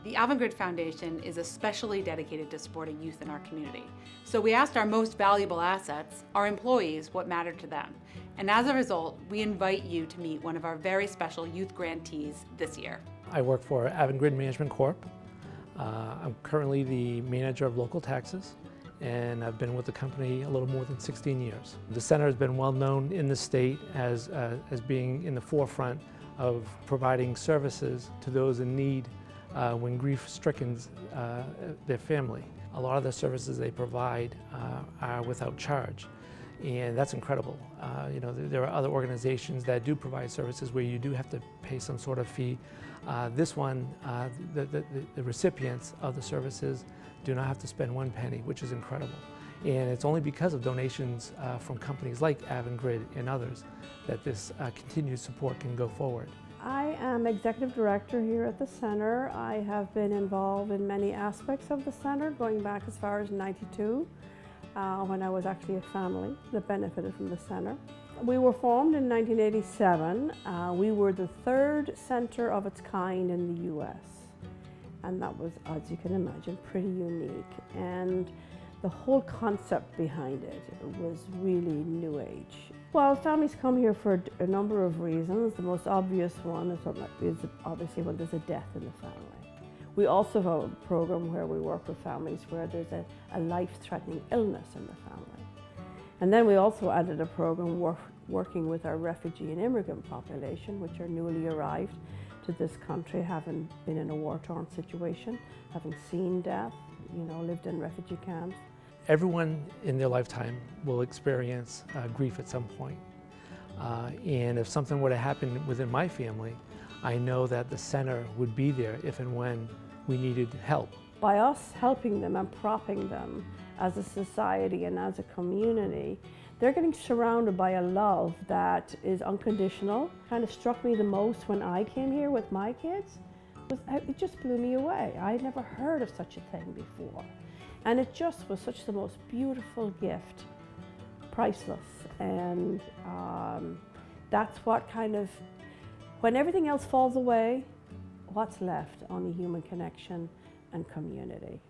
The Avangrid Foundation is especially dedicated to supporting youth in our community. So we asked our most valuable assets, our employees, what mattered to them. And as a result, we invite you to meet one of our very special youth grantees this year. I work for Avangrid Management Corp. I'm currently the manager of local taxes, and I've been with the company a little more than 16 years. The center has been well known in the state as being in the forefront of providing services to those in need when grief strickens their family. A lot of the services they provide are without charge, and that's incredible. There are other organizations that do provide services where you do have to pay some sort of fee. This one, the recipients of the services do not have to spend one penny, which is incredible. And it's only because of donations from companies like Avangrid and others that this continued support can go forward. I am Executive Director here at the Center. I have been involved in many aspects of the Center, going back as far as '92, when I was actually a family that benefited from the Center. We were formed in 1987. We were the third center of its kind in the U.S. And that was, as you can imagine, pretty unique. And the whole concept behind it was really new age. Well, families come here for a number of reasons. The most obvious one is obviously when there's a death in the family. We also have a program where we work with families where there's a life-threatening illness in the family. And then we also added a program working with our refugee and immigrant population, which are newly arrived to this country, having been in a war-torn situation, having seen death, lived in refugee camps. Everyone in their lifetime will experience grief at some point. And if something were to happen within my family, I know that the center would be there if and when we needed help. By us helping them and propping them as a society and as a community, they're getting surrounded by a love that is unconditional. Kind of struck me the most when I came here with my kids. It just blew me away. I had never heard of such a thing before. And it just was such the most beautiful gift, priceless. And that's what when everything else falls away, what's left? Only human connection and community.